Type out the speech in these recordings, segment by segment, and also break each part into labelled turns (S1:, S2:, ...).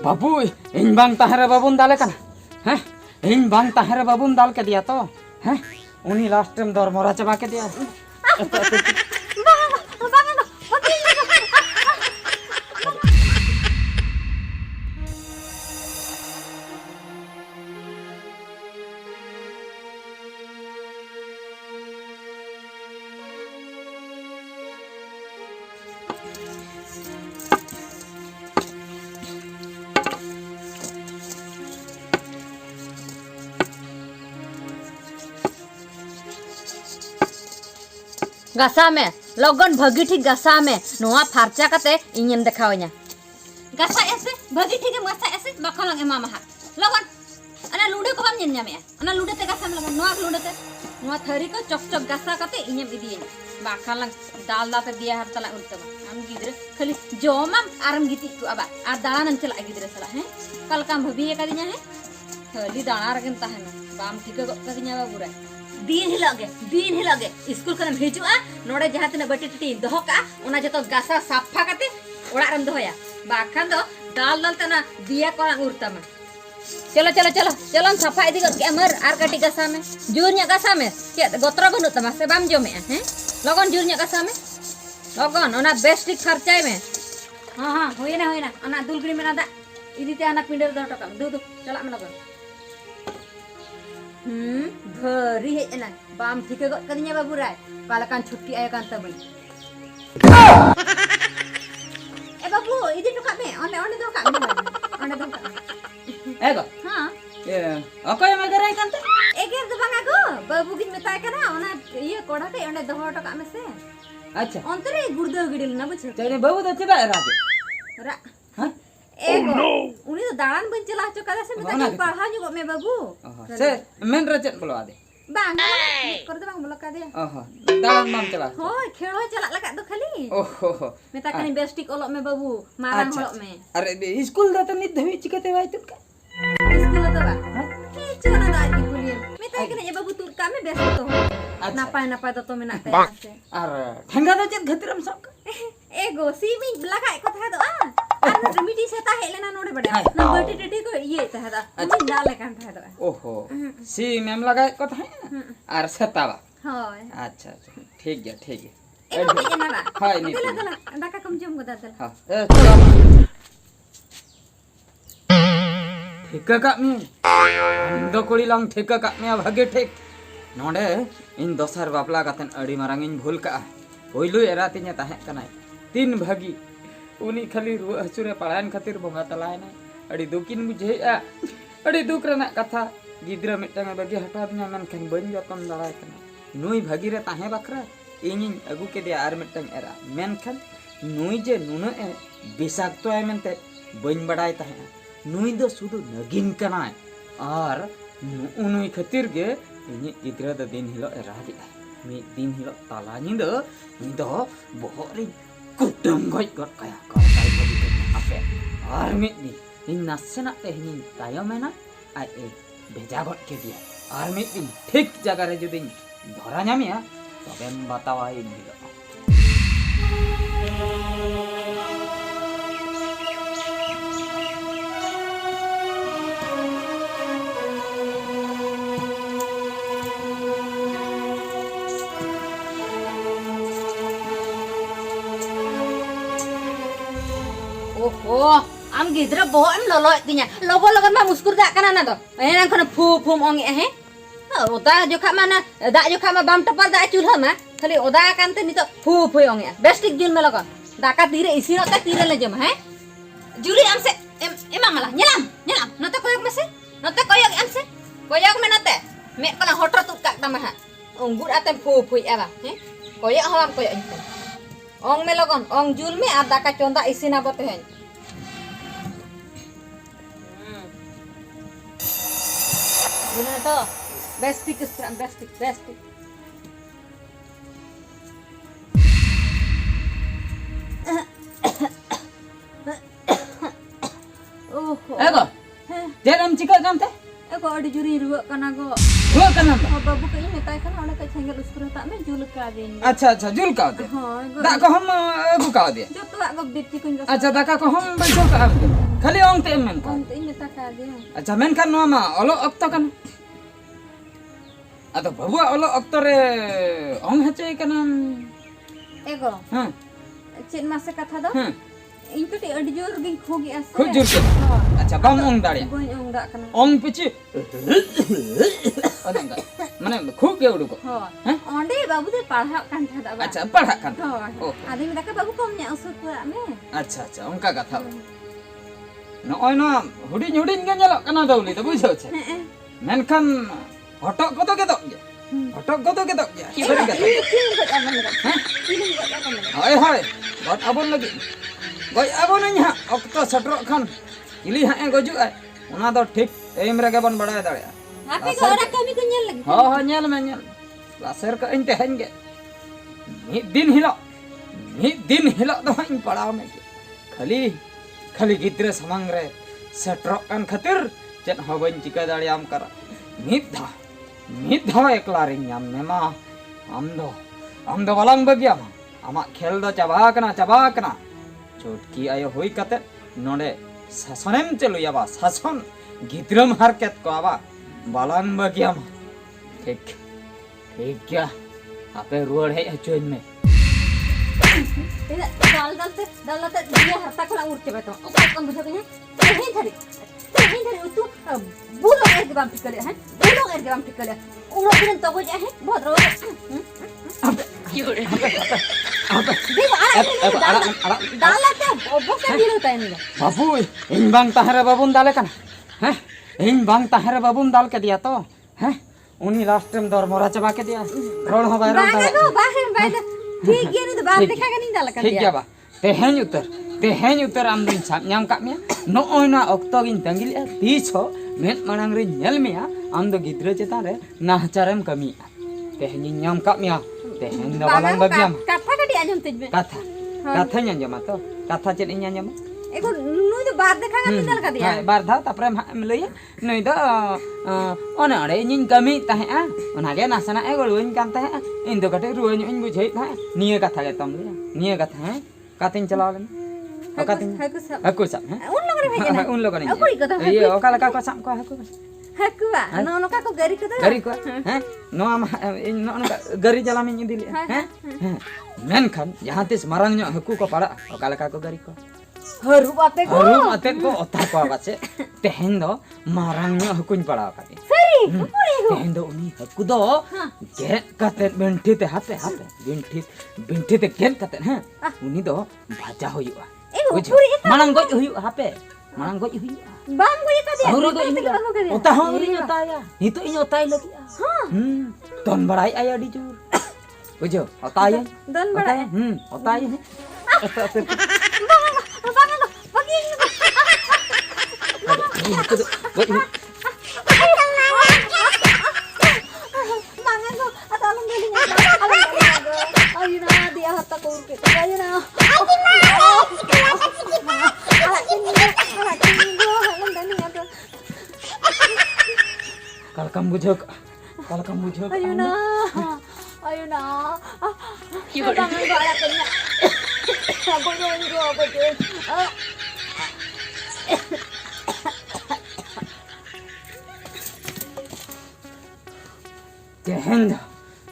S1: बाबू इन बांग ताहरे बाबून दाले कना हैं इन बांग ताहरे बाबून दाल के दिया तो हैं उन्हीं लास्ट टाइम दौर मोरा चबा के दिया
S2: गसा में लगन भगी ठीक गसा में नोआ फारचा कते इñem देखाव냐 गसा ऐसे भगी ठीक है मसा ऐसे बखा लगे मामा हा लगन अना लुडे को बाम ñem ya अना लुडे ते गसा में लगन नोआ लुडे ते नोआ थरी को चक चक गसा कते इñem इदिए बखा लंग दाल दाते दिया हर तला उल्टम हम गिदरे खाली जोमम आरम गिति को अबा आर दालान चला गिदरे सला है कल काम भभी कदिnya है खाली दाना रगन ताहन बाम ठीक को कदिnya बाबूरा दिन ही लगे स्कूल खन हिजुआ नोडे जहां तना बटी टटी दोह का ओना जतो गासा साफा कते ओड़ा रन दोया बाखान दो दाल दाल तना दिया कोला उरतमा चलो चलो चलो चलो साफा इदी के अमर आर कटी गासा में जुरnya गासा में के गोत्रा बनु तमा से बाम जमे हैं लगन जुरnya गासा में लगन ओना बेस्टिक खर्चाय में हां हां होइना ओना दुलगरी में ना इदी ते आना पिंडर दो टका दू चला में लगन भरी है ना बाम ठीक है कदिnya बाबू राय पालकान छुट्टी आया कान तबई ए बाबू इदी टुका में ओने दो का ओने दो का
S1: एगो
S2: हां
S1: ए अकय में गराय कानते
S2: एगे दो बांगा गो बाबू गिन मेता कना ओना ये कोड़ा के ओने दो टका में से
S1: अच्छा
S2: अंतरे गुर्दो गिडिल ना बुझ
S1: तेरे बाबू तो चला राजे
S2: रा हां एगो उनी तो दालान बन चला चुका से मेता पढ़ा जुगो में बाबू
S1: से मेन रचन बोलो आदे
S2: बांग कर दे बांग बोलो का दे
S1: ओहो दालान माम चला
S2: होय खेलो चला लगा दो खाली
S1: ओहो
S2: मेता कनी बेस्टिक ओलो में बाबू मारान होलो में
S1: अरे स्कूल दा तो नित धवी चिकते वाई तुका
S2: स्कूल तो बा के चला दा की बोलिए मेता कनी ए बाबू तुर का में बेस्ट तो नापाय तो मेना ते से
S1: अरे ठंगा दो चेत घतिरम सब
S2: एगो सीमी लगा को था दो अन मिटी से ता हेलेना नोडे बडा ना बटी टेटी को ये ता दा उनी डाले कान था दो
S1: ओहो सी मैम लगा को था आर सतावा
S2: होय
S1: अच्छा अच्छा ठीक है ए
S2: हो ये ना बा
S1: हाय नी
S2: दला डाका कम जम को दादल
S1: हां ए चला ठेका का मी दो कोड़ी लंग ठेका का मी भागे ठेक नोडे इन दोसर बापला कातन अड़ी मारांग इन भूल का होइलु एरातिnya ताहे कनाय तीन भागी उनी खाली रुआ हसुरे पढ़ान खातिर बोंगा तलाय ना अड़ी दुकिन बुझेआ अड़ी दुख रना कथा गिद्रा मिटंग बागी हटा दिया मन खन बन जतन दड़ाय कना नुई भागी रे ताहे बकरा इनी अगु के दे आर मिटंग एरा मेन खन नुई जे नुन ए बिसाक्तो आय मनते बन बड़ाय ताहे नुई दो सुदु नगिन कनाय और नुई खातिर गे इनी गिद्रा द दिन हिलो एरा दी मी दिन हिलो ताला निंद नी दो बोहरी कुटम गई गट काया काई बदी आपे और मी नी इन नसना ते हिनी तायो में ना आ ए भेजा गट के दिया और मी दिन ठीक जगह रे जुदिन धरा ᱧᱟᱢᱤया तबेम बतावा इन हिलो
S2: ओहो आम गिद्रा बोम ललो तिnya लोगो लगन मा मुस्कुर दा कना ना दो एना खन फू फूम ओंगे हे ओदा जोखा माना दा जोखा मा बाम टपर दा चूल्हा मा खाली ओदा कानते नितो फू फू ओंगे बेस्टिक जुल में लगन दाका तीरे इसिनो ता तीरे ले जम है जुली आम से एमा मला नेलाम नते कोयक में से नते कोयक आम से कोयक में नते मे कला होटर तु का तमा हा अंगुर आते फू फू एबा हे कोयक हम कोयक ओंग में लगन ओंग जुल में आ दाका चोंदा इसिना बते हैं बुना तो बेस्टिक ओहो
S1: एगो जेरम चिका कामते
S2: एगो अड़ी जुरी रुआ कना गो
S1: हुआ कना बा
S2: बाबू कहीं मेताय कना ओने कई सेंगल उसपर ता में जुल का देन
S1: अच्छा अच्छा जुल का दे
S2: हां
S1: दा को हम अगु का दे
S2: जो तो गब देती कुन गस
S1: अच्छा दाका को हम बैठो का खाली ओंग ते मेन का
S2: हम तो इन मेता का दे
S1: अच्छा मेन खान नो मा ओलो अक्तो कन अतो बबुआ ओलो अक्तो रे ओंग हचे कना
S2: एगो
S1: हां
S2: चेन मासे कथा दो
S1: हां
S2: इन कटी अड़ी जोर गिन खोगी आसे
S1: खूब जोर के अच्छा बम ओंग दाड़े
S2: गोई ओंग दा कना
S1: ओंग पिची ओनंगा माने खूब के उडुको
S2: हां
S1: हैं
S2: ओंडे बाबू दे पढ़ा कान था दा
S1: अच्छा पढ़ा कान
S2: हां
S1: ओ
S2: आदि में दाका बाबू कम ने असर पुरा में
S1: अच्छा अच्छा उनका कथा नॉय ना हुडिन हुडिन के ñelok kana दौली तो बुझो छे मेनखान हटक कतो के दक हटक कतो के दक सरी कथा हाय हाय गट अबन लगी गय अबन nya अक्तो सटरक खान इली हा गजु आय ओना दो ठीक टाइम रे बन बडाय दाड़े
S2: आपे गोरा कमी को ñel लगी
S1: हां हां ñel में ñel लासेर का इन तेहन गे मिद दिन हिलो दो इन पड़ाव में खाली खाली गिद्रे समंग रे सेट्रक कान खातिर चेत हो बन चिका दाड़ियाम कर मिद धा एकला रे नाम ने मा आम दो बालांग बगिया मा आमा खेल दो चाबा कना चोटकी आयो होई कते नोडे शासनेम चलुया बा शासन गिद्रम हारकेत को आबा बालांग बगिया मा ठीक क्या आपे रुआड़ है चोइन में
S2: दाल dia harta kala urte beto oka kan bujo kenya tehin thari utu bulo er gebam pikale ha bulo er gebam pikale ulo bilen to goja he bodro yore dewa ara dalate boka dilo tayni
S1: babu in bang tahare babun dale kan हैं इन bang tahare babun dal के दिया तो हैं उन्हीं last time दर मोरा चबा के दिया रोड हो बाहर
S2: बाहर ठीक है नहीं तो बाहर देखागा नहीं डाल कर
S1: ठीक है बा तेहेन उतर आम दिन साब नाम का मिया नो ओना अक्तो गिन तंगिल तीस हो मेन मांग रे नेल मिया आम दो गिद्रे चेता रे नाहचारम कमी तेहेन नाम का मिया तेहेन दो बालांग बगियाम
S2: कथा कटी आजम तुझ
S1: कथा न्याम तो कथा चेत इन न्याम
S2: एको नुई तो बाहर देखागा नहीं डाल कर दिया
S1: बार धा तापरे हम लई नुई दो ओना अरे इन कमी ताहे आ ओना गे नासना ए गोलुइन कान ताहे इन दो कटे रुइन इन बुझई था निये कथा के तम ले निये कथा है कातिन चलाव लेन हकु सब हैं
S2: उन लोग रे भेजना
S1: उन लोग ने
S2: अकुरी कथा
S1: ये ओकाला का को साम को
S2: हकुआ नो का को गरी कथा
S1: हैं नो आम नो गरी जला में दिले हैं मेन खान जहां तिस मारंग नो हकु को पड़ा ओकाला का को गरी को
S2: हरू बाते को
S1: ओता को बाचे तेहेन दो मारंग नो हकुन पड़ा काते
S2: सरी पुरी को
S1: तेहेन दो उनी हकु दो गेट काते बिंठी ते हाथे बिंठी ते गेट काते हैं उनी दो भाजा होयुआ मानंग गoj हुयु हापे मानंग गoj हुयु
S2: बाम गoj का दिया
S1: औरी गoj हुयु ओता औरी ओताया नितो इन ओताई लगी हां तन बड़ाई आया डी जोर बुझो ओताई
S2: दन बड़ाई
S1: ओताई है
S2: बांगा बगी बांगा अतालम गेली ayo na dia hatta ko urke ayo na
S1: kal kam bujo
S2: ayo na yaudah enggak kenya aku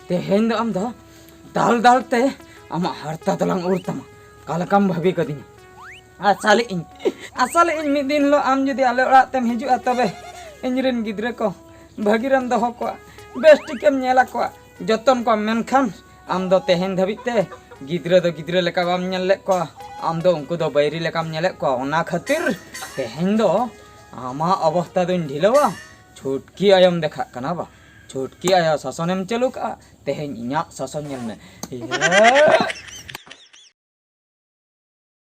S1: तेहेन दो आम दो दाल ते आमा हरता तलांग उड़तमा कालकम भाभी कदिन आसाले इन मिद दिन लो आम जुदी आले ओड़ा तेम हिजुआ तबे इनरेन गिद्रे को भागीरम दहो को बेस टिकेम नेला को जतन को मेनखान आम दो तेहेन धबिते गिद्रे लेका बाम नेल ले को आम दो उनको दो बैरी लेकाम नेले को ओना खातिर तेहेन दो आमा अवस्था दोन ढिलवा छुटकी आयम देखा कना बा छुटकी आया शासनेम चलू का तेहेन इना शासन नेल में